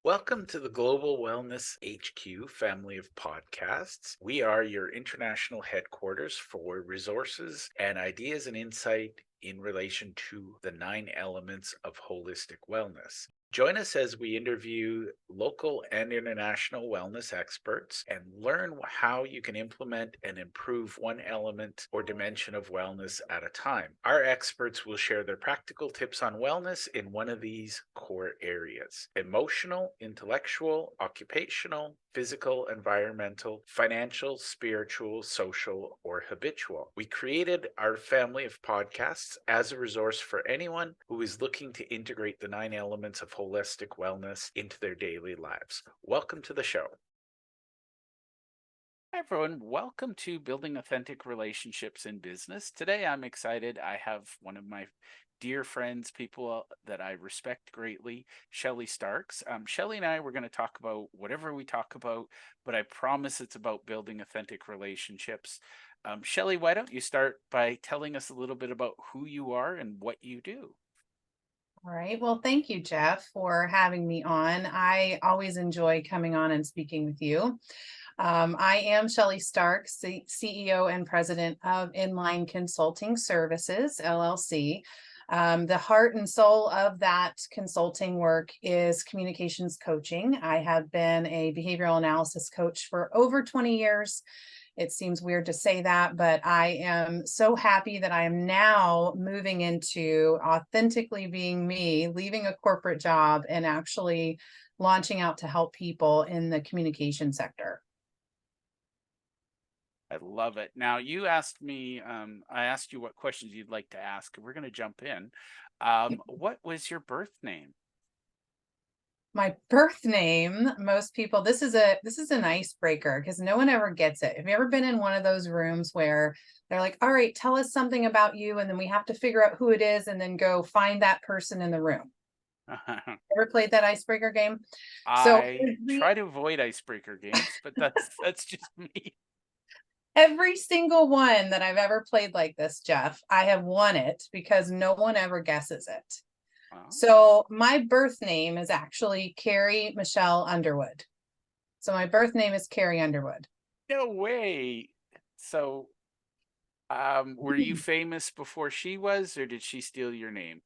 Welcome to the Global Wellness HQ family of podcasts. We are your international headquarters for resources and ideas and insight in relation to the 9 elements of holistic wellness. Join us as we interview local and international wellness experts and learn how you can implement and improve one element or dimension of wellness at a time. Our experts will share their practical tips on wellness in one of these core areas: emotional, intellectual, occupational, physical, environmental, financial, spiritual, social, or habitual. We created our family of podcasts as a resource for anyone who is looking to integrate the 9 elements of holistic wellness into their daily lives. Welcome to the show. Hi, everyone. Welcome to Building Authentic Relationships in Business. Today, I'm excited. I have one of my dear friends, people that I respect greatly, Shelly Starks. Shelly and I, we're going to talk about whatever we talk about, but I promise it's about building authentic relationships. Shelly, why don't you start by telling us a little bit about who you are and what you do? All right. Well, thank you, Jeff, for having me on. I always enjoy coming on and speaking with you. I am Shelly Stark, CEO and President of Inline Consulting Services, LLC. The heart and soul of that consulting work is communications coaching. I have been a behavioral analysis coach for over 20 years. It seems weird to say that, but I am so happy that I am now moving into authentically being me, leaving a corporate job and actually launching out to help people in the communication sector. I love it. Now, you asked me, I asked you what questions you'd like to ask, and we're going to jump in. What was your birth name? My birth name, most people, this is an icebreaker because no one ever gets it. Have you ever been in one of those rooms where they're like, all right, tell us something about you, and then we have to figure out who it is and then go find that person in the room? Ever played that icebreaker game? So I try to avoid icebreaker games, but that's just me. every single one that I've ever played like this, Jeff, I have won it because no one ever guesses it. Oh, So my birth name is actually Carrie Michelle Underwood. So my birth name is Carrie Underwood. no way. So, were you famous before she was, or did she steal your name?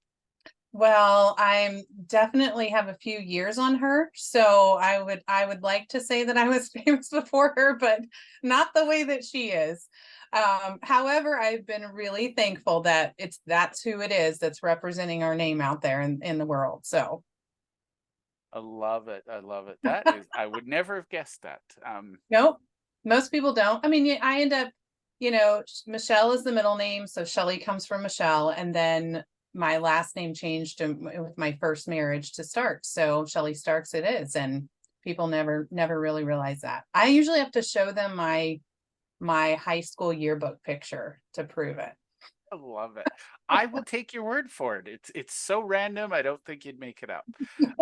Well, I'm definitely have a few years on her, so I would like to say that I was famous before her, but not the way that she is. However, I've been really thankful that that's who it is that's representing our name out there in the world. So I love it. I love it. That is, I would never have guessed that. nope, most people don't. I mean, I end up, Michelle is the middle name, so Shelly comes from Michelle, and then my last name changed with my first marriage to Starks. So Shelly Starks it is, and people never really realize that. I usually have to show them my high school yearbook picture to prove it. I love it. I will take your word for it. It's so random. I don't think you'd make it up.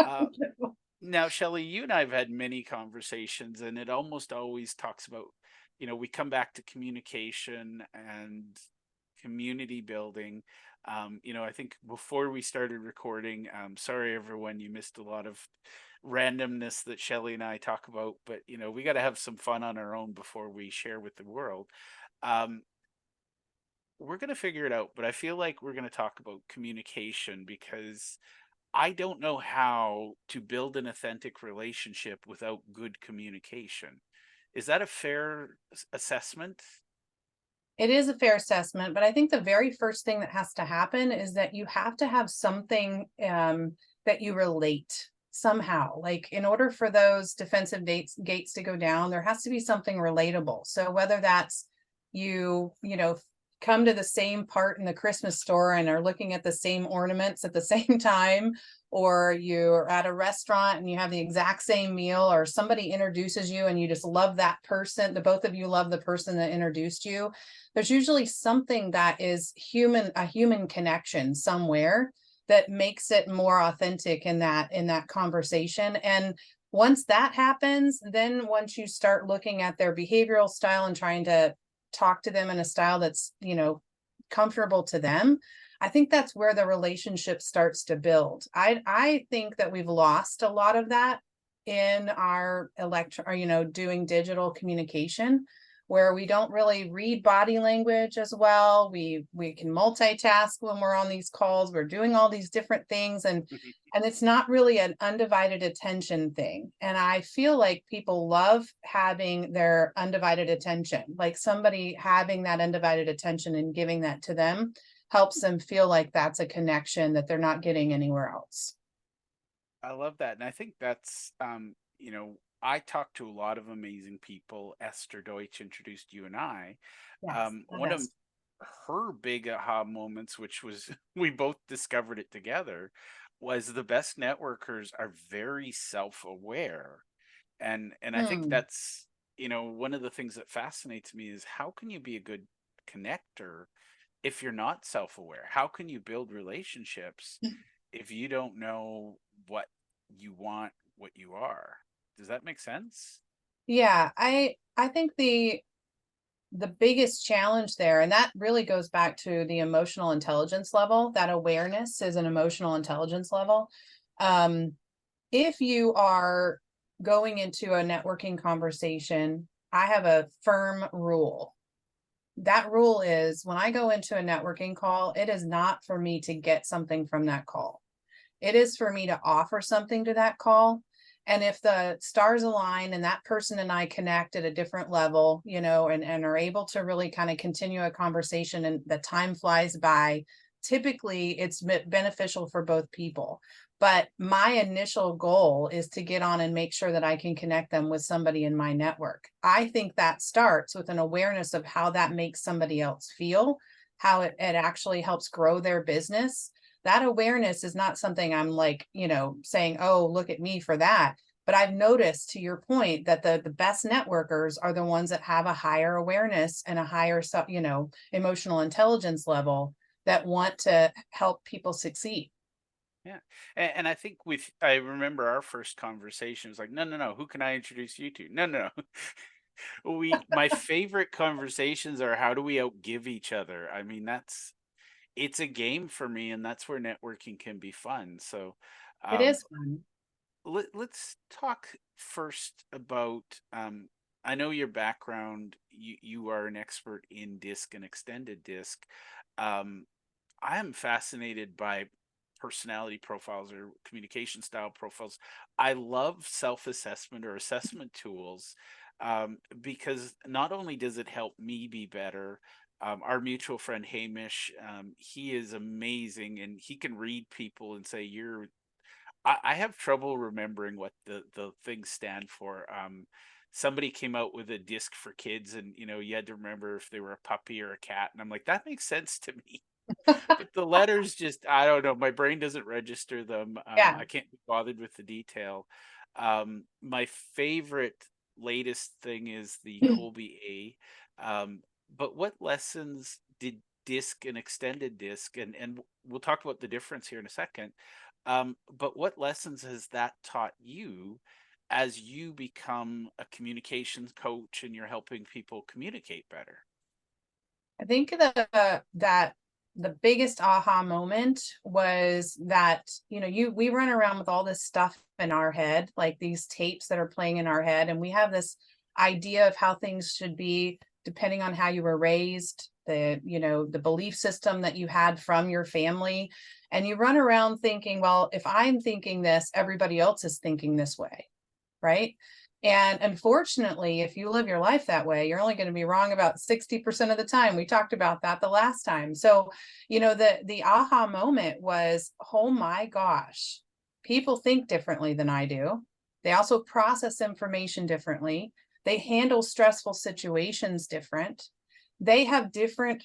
Uh, Now, Shelley, you and I have had many conversations, and it almost always talks about, we come back to communication and community building. I think before we started recording, sorry everyone, you missed a lot of randomness that Shelley and I talk about, but we got to have some fun on our own before we share with the world. Um, we're going to figure it out, but I feel like we're going to talk about communication because I don't know how to build an authentic relationship without good communication. Is that a fair assessment? It is a fair assessment, but I think the very first thing that has to happen is that you have to have something that you relate somehow. Like in order for those defensive gates to go down, there has to be something relatable. So whether that's you come to the same part in the Christmas store and are looking at the same ornaments at the same time, or you're at a restaurant and you have the exact same meal, or somebody introduces you and you just love that person, the both of you love the person that introduced you. There's usually something that is a human connection somewhere that makes it more authentic in that conversation. And once that happens, then once you start looking at their behavioral style and trying to talk to them in a style that's comfortable to them, I think that's where the relationship starts to build. I think that we've lost a lot of that in our doing digital communication, where we don't really read body language as well. We can multitask when we're on these calls. We're doing all these different things, and it's not really an undivided attention thing. And I feel like people love having their undivided attention, like somebody having that undivided attention and giving that to them helps them feel like that's a connection that they're not getting anywhere else. I love that. And I think that's, I talk to a lot of amazing people. Esther Deutsch introduced you and I. Yes, the One of best. her big aha moments, which was we both discovered it together, was the best networkers are very self-aware. And I think Hmm. that's, one of the things that fascinates me is how can you be a good connector if you're not self-aware? How can you build relationships if you don't know what you want, what you are? Does that make sense? Yeah, I think the biggest challenge there, and that really goes back to the emotional intelligence level, that awareness is an emotional intelligence level. Um, if you are going into a networking conversation, I have a firm rule. That rule is when I go into a networking call, it is not for me to get something from that call. It is for me to offer something to that call. And if the stars align and that person and I connect at a different level, and are able to really kind of continue a conversation and the time flies by, typically it's beneficial for both people. But my initial goal is to get on and make sure that I can connect them with somebody in my network. I think that starts with an awareness of how that makes somebody else feel, how it actually helps grow their business. That awareness is not something I'm like, saying, oh, look at me for that. But I've noticed, to your point, that the best networkers are the ones that have a higher awareness and a higher, emotional intelligence level that want to help people succeed. Yeah. And I think I remember our first conversation was like, no, no, no, who can I introduce you to? No, no, no. My favorite conversations are how do we outgive each other? I mean, it's a game for me, and that's where networking can be fun. So, It um, is fun. let's talk first about I know your background. You are an expert in disc and extended disc. um, I am fascinated by personality profiles or communication style profiles. I love self-assessment or assessment tools, because not only does it help me be better. Our mutual friend Hamish, he is amazing, and he can read people and say you're I have trouble remembering what the things stand for. Somebody came out with a disc for kids, and you had to remember if they were a puppy or a cat, and I'm like, that makes sense to me. But the letters just, I don't know. My brain doesn't register them. Yeah. I can't be bothered with the detail. My favorite latest thing is the Colby A. But what lessons did disc and extended disc, and we'll talk about the difference here in a second. But what lessons has that taught you as you become a communications coach and you're helping people communicate better? I think that the biggest aha moment was that, we run around with all this stuff in our head, like these tapes that are playing in our head, and we have this idea of how things should be depending on how you were raised, the belief system that you had from your family. And you run around thinking, well, if I'm thinking this, everybody else is thinking this way, right? And unfortunately, if you live your life that way, you're only going to be wrong about 60% of the time. We talked about that the last time. So, the aha moment was, oh my gosh, people think differently than I do. They also process information differently. They handle stressful situations different. They have different,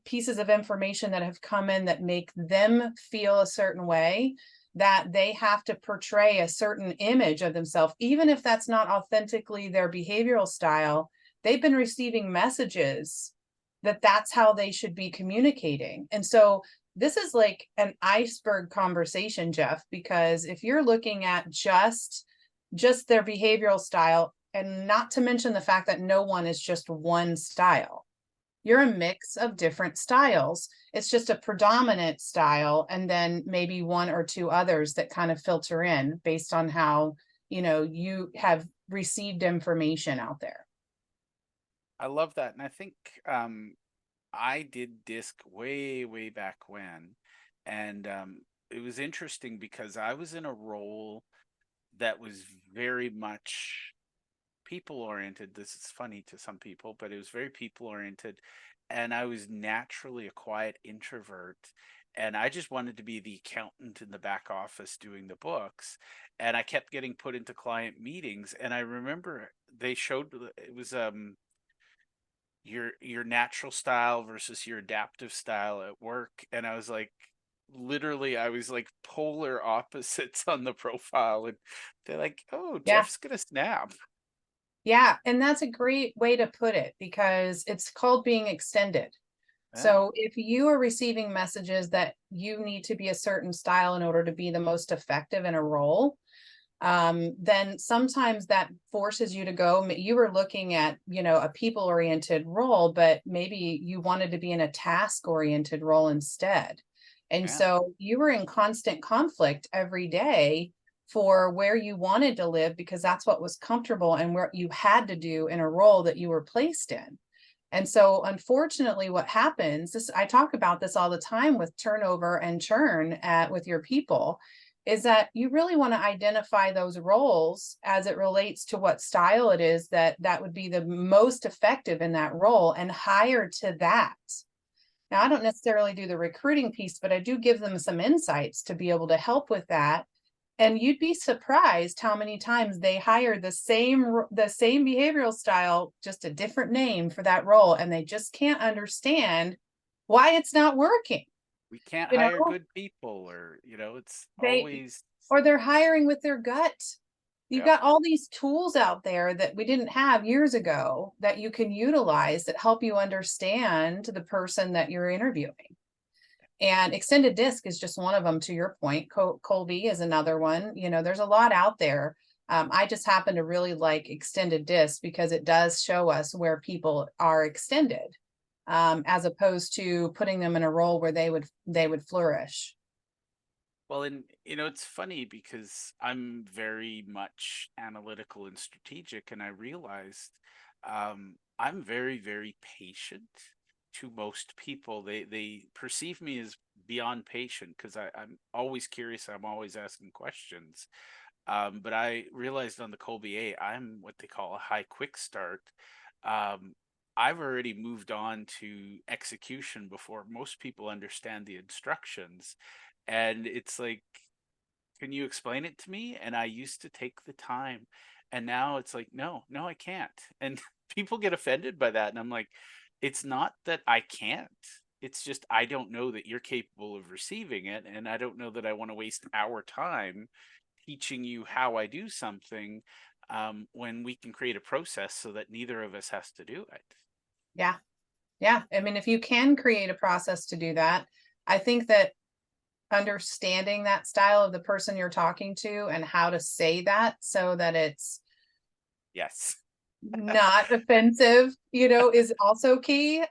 pieces of information that have come in that make them feel a certain way, that they have to portray a certain image of themselves, even if that's not authentically their behavioral style. They've been receiving messages that that's how they should be communicating. And so this is like an iceberg conversation, Jeff, because if you're looking at just their behavioral style, and not to mention the fact that no one is just one style, you're a mix of different styles. It's just a predominant style, and then maybe one or two others that kind of filter in based on how you have received information out there. I love that. And I think I did disc way, way back when. And it was interesting because I was in a role that was very much people oriented. This is funny to some people, but it was very people oriented. And I was naturally a quiet introvert. And I just wanted to be the accountant in the back office doing the books. And I kept getting put into client meetings. And I remember they showed it was your natural style versus your adaptive style at work. And I was like, literally, I was like polar opposites on the profile. And they're like, oh, Yeah. Jeff's gonna snap. Yeah, and that's a great way to put it because it's called being extended. Yeah, So if you are receiving messages that you need to be a certain style in order to be the most effective in a role, then sometimes that forces you to go. You were looking at, a people oriented role, but maybe you wanted to be in a task oriented role instead. And yeah. so you were in constant conflict every day for where you wanted to live because that's what was comfortable and where you had to do in a role that you were placed in. And so unfortunately what happens, this I talk about this all the time with turnover and churn at with your people, is that you really want to identify those roles as it relates to what style it is that would be the most effective in that role and hire to that. Now, I don't necessarily do the recruiting piece, but I do give them some insights to be able to help with that. And you'd be surprised how many times they hire the same behavioral style, just a different name for that role, and they just can't understand why it's not working. We can't You hire know, good people, or it's they always, or they're hiring with their gut. You've yep. got all these tools out there that we didn't have years ago that you can utilize that help you understand the person that you're interviewing. And extended disc is just one of them, to your point. Colby is another one. There's a lot out there. I just happen to really like extended disc because it does show us where people are extended, as opposed to putting them in a role where they would flourish. Well, and it's funny because I'm very much analytical and strategic, and I realized I'm very, very patient to most people. They perceive me as beyond patient because I'm always curious. I'm always asking questions. But I realized on the Colby A, I'm what they call a high quick start. Um, I've already moved on to execution before most people understand the instructions. And it's like, can you explain it to me? And I used to take the time. And now it's like, no, no, I can't. And people get offended by that. And I'm like, it's not that I can't. It's just I don't know that you're capable of receiving it. And I don't know that I want to waste our time teaching you how I do something, when we can create a process so that neither of us has to do it. Yeah. Yeah. I mean, if you can create a process to do that, I think that understanding that style of the person you're talking to and how to say that so that it's Yes. not offensive, is also key.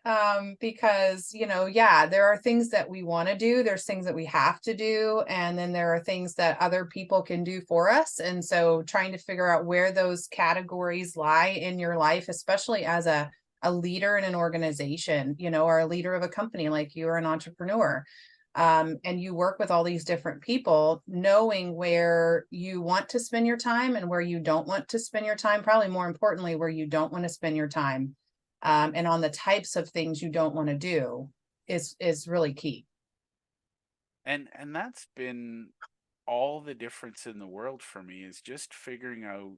Because, yeah, there are things that we want to do, there's things that we have to do, and then there are things that other people can do for us. And so trying to figure out where those categories lie in your life, especially as a leader in an organization, or a leader of a company, like you are an entrepreneur, and you work with all these different people, knowing where you want to spend your time and where you don't want to spend your time, probably more importantly, where you don't want to spend your time, and on the types of things you don't want to do is really key. And that's been all the difference in the world for me, is just figuring out,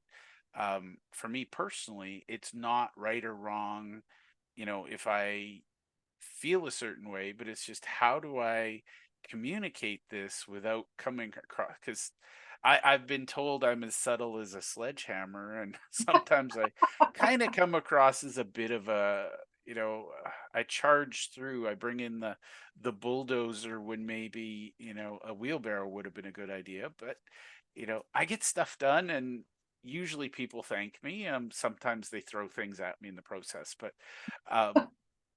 for me personally, it's not right or wrong, if I feel a certain way, but it's just how do I communicate this without coming across, because I've been told I'm as subtle as a sledgehammer, and sometimes I kind of come across as a bit of a, I charge through, I bring in the bulldozer when maybe, a wheelbarrow would have been a good idea. But I get stuff done, and usually people thank me. Sometimes they throw things at me in the process, but um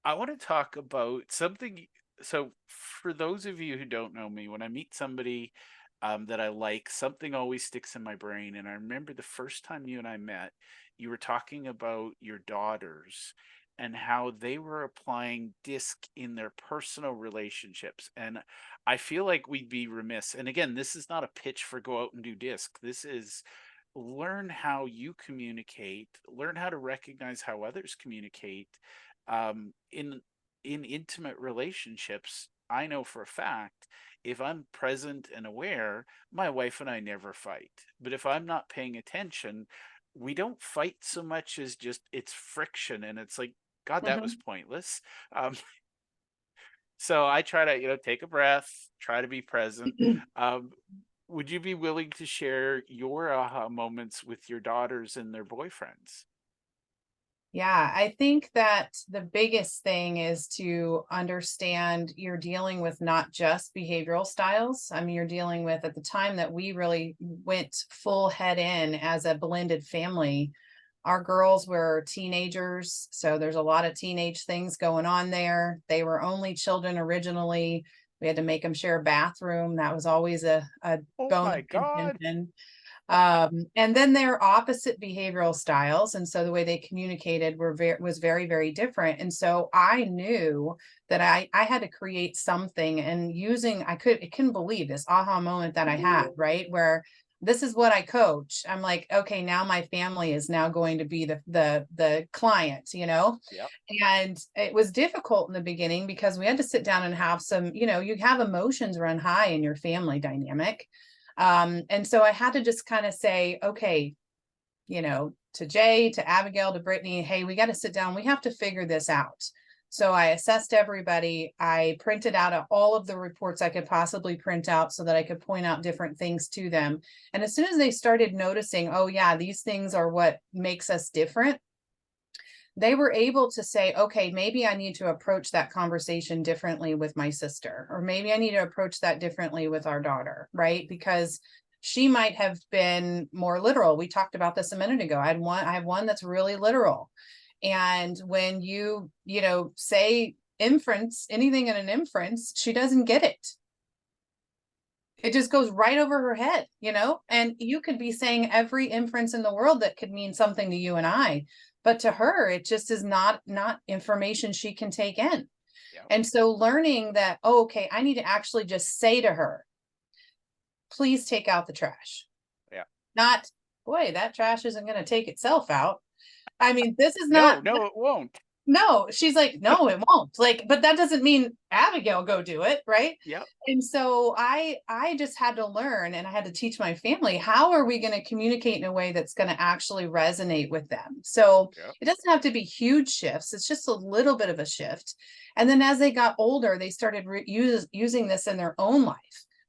I want to talk about something. So, for those of you who don't know me, when I meet somebody, that I like. Something always sticks in my brain. And I remember the first time you and I met, you were talking about your daughters and how they were applying disc in their personal relationships. And I feel like we'd be remiss. And again, this is not a pitch for go out and do disc. This is learn how you communicate, learn how to recognize how others communicate in intimate relationships. I know for a fact, if I'm present and aware, my wife and I never fight. But if I'm not paying attention, we don't fight so much as just it's friction, and it's like, God, that was Mhm. pointless. Um, so I try to, take a breath, try to be present. Um, would you be willing to share your aha moments with your daughters and their boyfriends? Yeah, I think that the biggest thing is to understand you're dealing with not just behavioral styles. I mean, you're dealing with, at the time that we really went full head in as a blended family, our girls were teenagers. So there's a lot of teenage things going on there. They were only children originally. We had to make them share a bathroom. That was always a Oh bone my of God. contention. And then they're opposite behavioral styles, and so the way they communicated was very, very different. And so I knew that I had to create something, and I couldn't believe this aha moment that I had, right? Where this is what I coach. I'm like, okay, now my family is now going to be the client, Yep. and it was difficult in the beginning because we had to sit down and have some, you have emotions run high in your family dynamic. And so I had to just kind of say, okay, to Jay, to Abigail, to Brittany, hey, we got to sit down. We have to figure this out. So I assessed everybody. I printed out all of the reports I could possibly print out so that I could point out different things to them. And as soon as they started noticing, oh, yeah, these things are what makes us different, they were able to say, okay, maybe I need to approach that conversation differently with my sister, or maybe I need to approach that differently with our daughter, right? Because she might have been more literal. We talked about this a minute ago. I have one that's really literal. And when say inference, anything in an inference, she doesn't get it. It just goes right over her head, and you could be saying every inference in the world that could mean something to you and I, but to her, it just is not information she can take in. Yep. And so learning that, oh, okay, I need to actually just say to her, please take out the trash. Yeah. Not, boy, that trash isn't going to take itself out. I mean, this is No, not. no, it won't. No, she's like, no, it won't. Like, but that doesn't mean Abigail go do it, right? Yep. And so I just had to learn, and I had to teach my family, how are we going to communicate in a way that's going to actually resonate with them. So Yep. it doesn't have to be huge shifts. It's just a little bit of a shift. And then as they got older, they started using this in their own life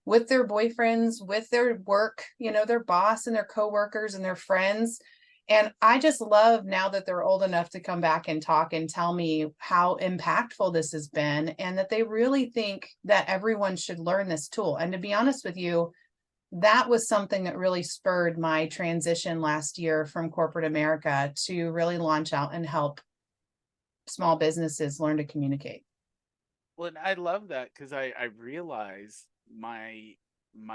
with their boyfriends, with their work, their boss and their coworkers and their friends. And I just love now that they're old enough to come back and talk and tell me how impactful this has been, and that they really think that everyone should learn this tool. And to be honest with you, that was something that really spurred my transition last year from corporate America to really launch out and help small businesses learn to communicate. Well, and I love that because I realize my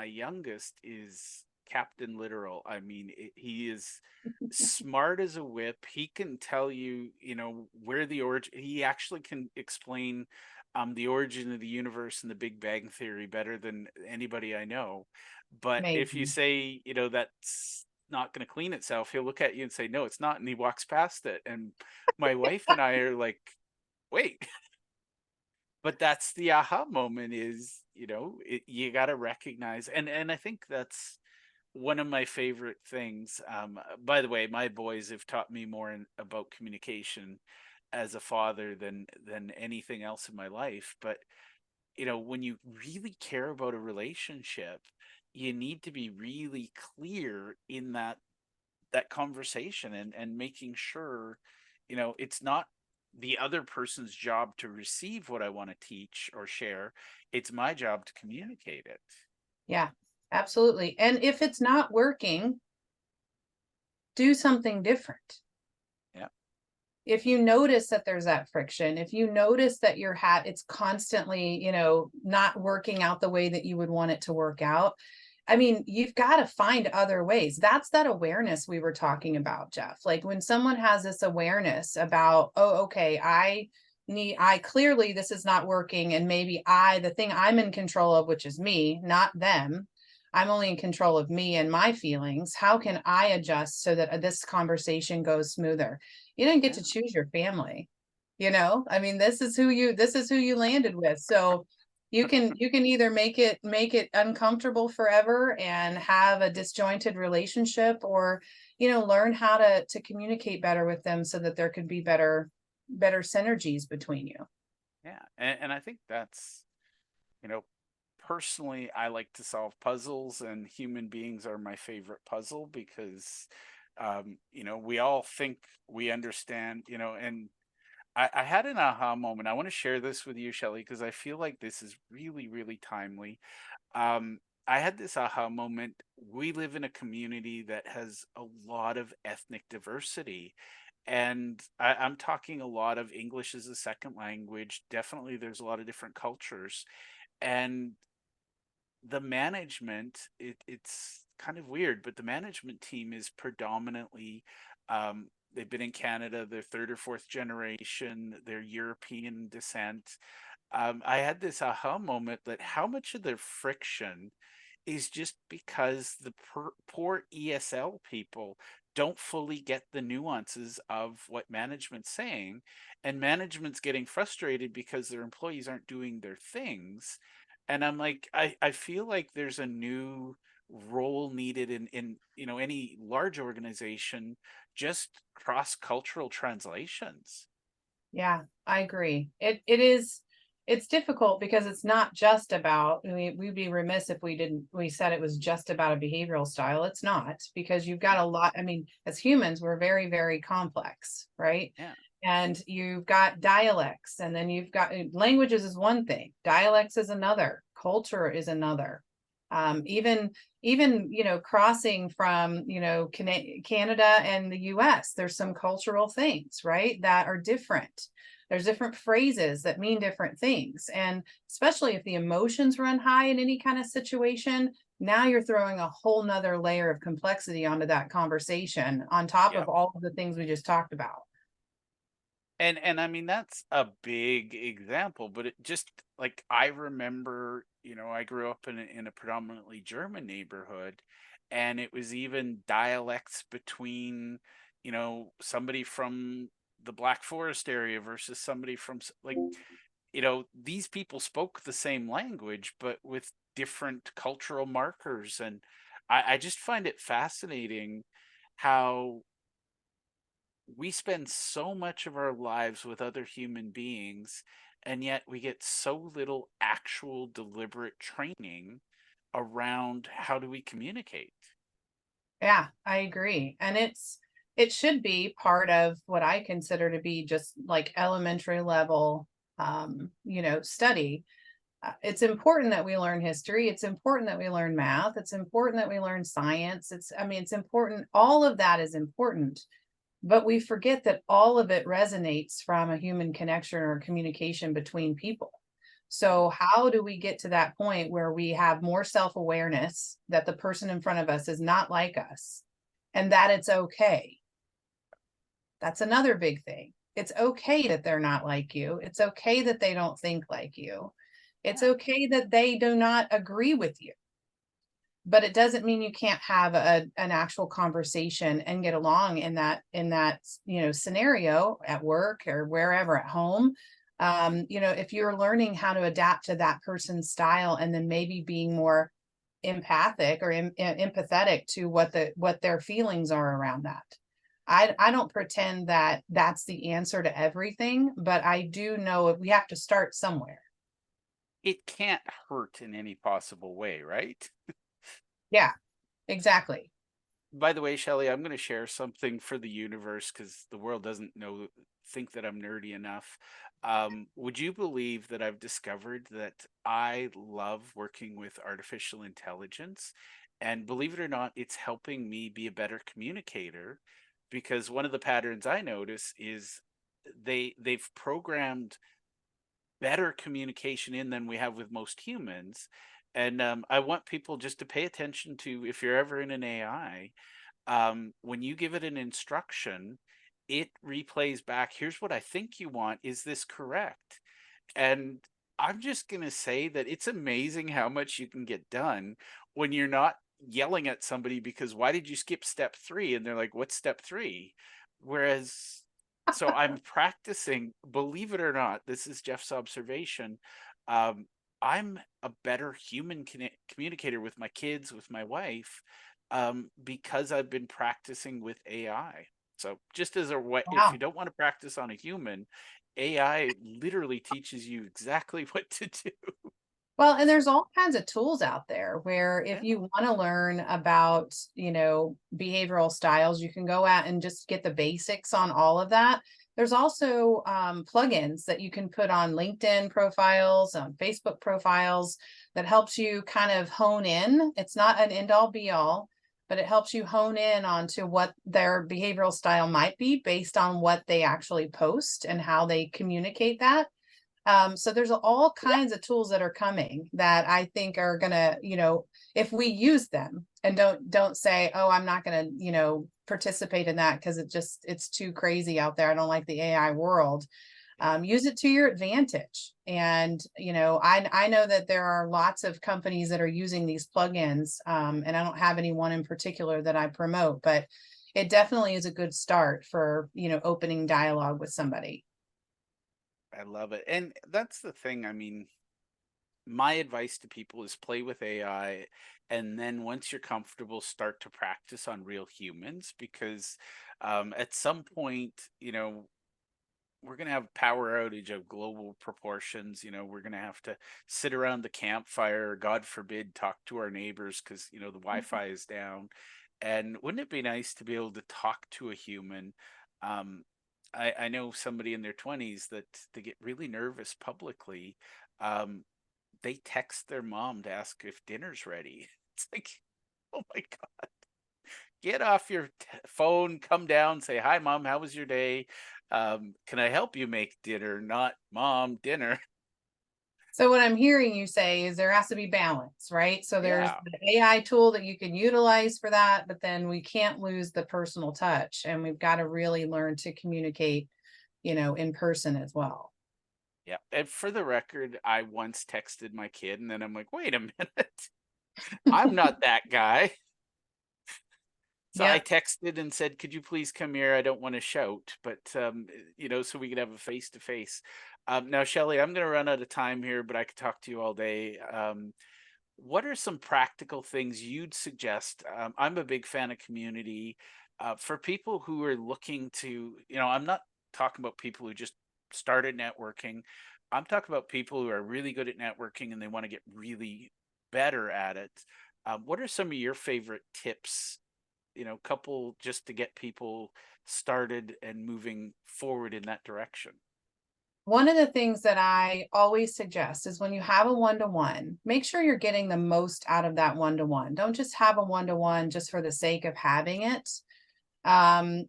youngest is Captain Literal. I mean, he is smart as a whip. He can tell you, where the origin. He actually can explain the origin of the universe and the Big Bang Theory better than anybody I know. But if you Amazing. say, that's not going to clean itself, he'll look at you and say, no, it's not, and he walks past it. And my wife and I are like, wait. But that's the aha moment is, you got to recognize, and I think that's one of my favorite things. By the way, my boys have taught me more about communication as a father than anything else in my life. But when you really care about a relationship, you need to be really clear in that conversation, and making sure it's not the other person's job to receive what I want to teach or share. It's my job to communicate it. Yeah, absolutely. And if it's not working, do something different. Yeah. If you notice that there's that friction, if you notice that it's constantly, not working out the way that you would want it to work out, I mean, you've got to find other ways. That's that awareness we were talking about, Jeff. Like when someone has this awareness about, oh, okay, I clearly this is not working. And maybe the thing I'm in control of, which is me, not them, I'm only in control of me and my feelings. How can I adjust so that this conversation goes smoother? You didn't get Yeah. to choose your family. I mean, this is who you landed with. So you can either make it uncomfortable forever and have a disjointed relationship, or learn how to communicate better with them so that there could be better synergies between you. Yeah. And I think that's, you know, personally, I like to solve puzzles, and human beings are my favorite puzzle because, we all think we understand, and I had an aha moment. I want to share this with you, Shelly, because I feel like this is really, really timely. Um, I had this aha moment. We live in a community that has a lot of ethnic diversity. And I'm talking a lot of English as a second language. Definitely, there's a lot of different cultures. And the management, it's kind of weird, but the management team is predominantly, they've been in Canada, they're third or fourth generation, they're European descent. I had this aha moment that how much of the friction is just because the poor ESL people don't fully get the nuances of what management's saying, and management's getting frustrated because their employees aren't doing their things. And I'm like, I feel like there's a new role needed in any large organization, just cross-cultural translations. Yeah, I agree. It's difficult because it's not just about, we'd be remiss if we said it was just about a behavioral style. It's not, because you've got a lot. I mean, as humans, we're very, very complex, right? Yeah. And you've got dialects, and then you've got languages is one thing, dialects is another, culture is another. Even crossing from Canada and the US, there's some cultural things, right, that are different. There's different phrases that mean different things, and especially if the emotions run high in any kind of situation, now you're throwing a whole nother layer of complexity onto that conversation on top Yeah. of all of the things we just talked about. And I mean that's a big example, but it just like I remember, I grew up in a predominantly German neighborhood, and it was even dialects between, somebody from the Black Forest area versus somebody from like, these people spoke the same language but with different cultural markers. And I just find it fascinating how we spend so much of our lives with other human beings, and yet we get so little actual deliberate training around how do we communicate. Yeah, I agree. And it should be part of what I consider to be just like elementary level study. It's important that we learn history, it's important that we learn math, it's important that we learn science. It's important, all of that is important, but we forget that all of it resonates from a human connection or communication between people. Yeah. So how do we get to that point where we have more self-awareness that the person in front of us is not like us, and that it's okay? That's another big thing. It's okay that they're not like you. It's okay that they don't think like you. It's Yeah. okay that they do not agree with you. But it doesn't mean you can't have an actual conversation and get along in that scenario at work or wherever at home. If you're learning how to adapt to that person's style, and then maybe being more empathic or empathetic to what their feelings are around that. I don't pretend that that's the answer to everything, but I do know we have to start somewhere. It can't hurt in any possible way, right? Yeah, exactly. By the way, Shelly, I'm going to share something for the universe because the world doesn't think that I'm nerdy enough. Would you believe that I've discovered that I love working with artificial intelligence? And believe it or not, it's helping me be a better communicator, because one of the patterns I notice is they've programmed better communication in than we have with most humans. And I want people just to pay attention to, if you're ever in an AI, when you give it an instruction, it replays back, here's what I think you want. Is this correct? And I'm just going to say that it's amazing how much you can get done when you're not yelling at somebody because why did you skip step three? And they're like, what's step three? Whereas, so I'm practicing, believe it or not, this is Jeff's observation. Um, I'm a better human communicator with my kids, with my wife, because I've been practicing with AI. So just as a way, if you Wow. don't want to practice on a human, AI literally teaches you exactly what to do. Well, and there's all kinds of tools out there where if Yeah. you want to learn about, behavioral styles, you can go out and just get the basics on all of that. There's also plugins that you can put on LinkedIn profiles, on Facebook profiles that helps you kind of hone in. It's not an end all be all, but it helps you hone in onto what their behavioral style might be based on what they actually post and how they communicate that. So there's all kinds of tools that are coming that I think are gonna, if we use them and don't say, oh, I'm not gonna, participate in that because it's too crazy out there. I don't like the AI world. Yeah. Use it to your advantage. And I know that there are lots of companies that are using these plugins, and I don't have any one in particular that I promote, but it definitely is a good start for opening dialogue with somebody. I love it. And that's the thing. I mean, my advice to people is play with AI. And then once you're comfortable, start to practice on real humans because at some point, we're going to have a power outage of global proportions. We're going to have to sit around the campfire, God forbid, talk to our neighbors because, the Wi Fi is down. And wouldn't it be nice to be able to talk to a human? Um, I know somebody in their 20s that they get really nervous publicly. Um, they text their mom to ask if dinner's ready. It's like, oh my God, get off your phone, come down, say, hi, mom, how was your day? Can I help you make dinner? Not mom, dinner. So what I'm hearing you say is there has to be balance, right? So there's Yeah. the AI tool that you can utilize for that, but then we can't lose the personal touch and we've got to really learn to communicate, in person as well. Yeah. And for the record, I once texted my kid and then I'm like, wait a minute. I'm not that guy. So I Yep. texted and said, "Could you please come here? I don't want to shout, but so we could have a face to face." Now, Shelly, I'm going to run out of time here, but I could talk to you all day. What are some practical things you'd suggest? I'm a big fan of community for people who are looking to. I'm not talking about people who just started networking. I'm talking about people who are really good at networking and they want to get really better at it. What are some of your favorite tips? Couple just to get people started and moving forward in that direction. One of the things that I always suggest is when you have a one-to-one, make sure you're getting the most out of that one-to-one. Don't just have a one-to-one just for the sake of having it. And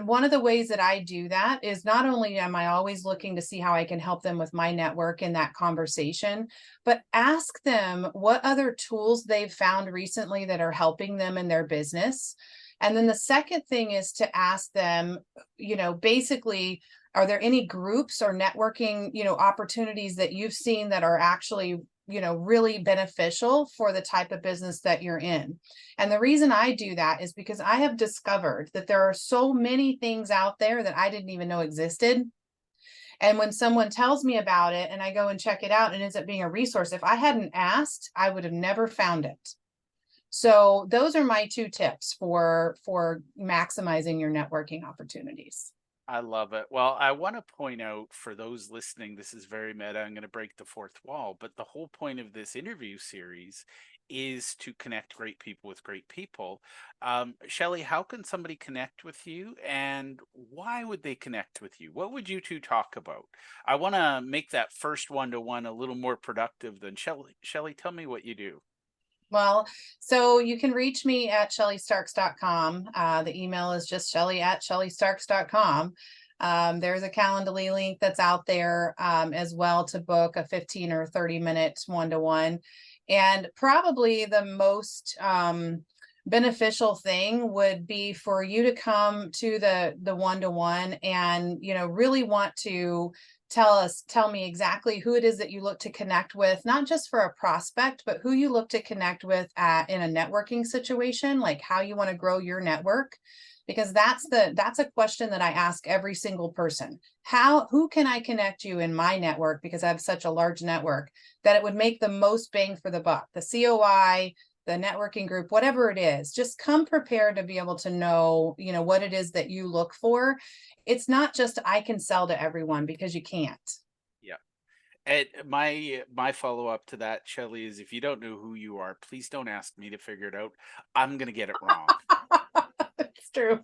one of the ways that I do that is not only am I always looking to see how I can help them with my network in that conversation, but ask them what other tools they've found recently that are helping them in their business. And then the second thing is to ask them, basically, are there any groups or networking, opportunities that you've seen that are actually, really beneficial for the type of business that you're in? And the reason I do that is because I have discovered that there are so many things out there that I didn't even know existed. And when someone tells me about it and I go and check it out and it ends up being a resource, if I hadn't asked, I would have never found it. So those are my two tips for maximizing your networking opportunities. I love it. Well, I want to point out for those listening, this is very meta. I'm going to break the fourth wall, but the whole point of this interview series is to connect great people with great people. Shelly, how can somebody connect with you and why would they connect with you? What would you two talk about? I want to make that first one-to-one a little more productive than Shelly. Shelly, tell me what you do. Well, so you can reach me at shellystarks.com. The email is just shelly@shellystarks.com. There's a Calendly link that's out there as well to book a 15 or 30-minute one-to-one. And probably the most beneficial thing would be for you to come to the one-to-one and, you know, really want to tell me exactly who it is that you look to connect with, not just for a prospect, but who you look to connect with in a networking situation, like how you want to grow your network. Because that's a question that I ask every single person. Who can I connect you in my network, because I have such a large network, that it would make the most bang for the buck, the COI, the networking group, whatever it is. Just come prepared to be able to know, you know, what it is that you look for. It's not just I can sell to everyone, because you can't. Yeah. And my follow-up to that, Shelly, is if you don't know who you are, please don't ask me to figure it out. I'm gonna get it wrong. It's true.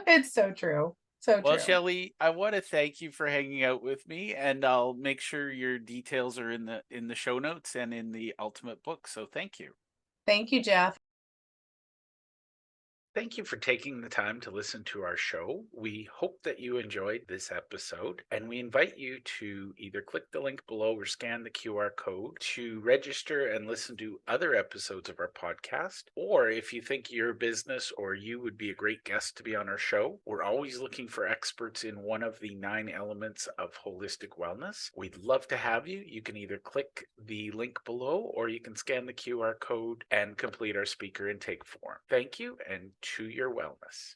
It's so true. So Well, true. Shelly, I want to thank you for hanging out with me, and I'll make sure your details are in the show notes and in the ultimate book. So thank you. Thank you, Jeff. Thank you for taking the time to listen to our show. We hope that you enjoyed this episode, and we invite you to either click the link below or scan the QR code to register and listen to other episodes of our podcast. Or if you think your business or you would be a great guest to be on our show, we're always looking for experts in one of the 9 elements of holistic wellness. We'd love to have you. You can either click the link below or you can scan the QR code and complete our speaker intake form. Thank you, and to your wellness.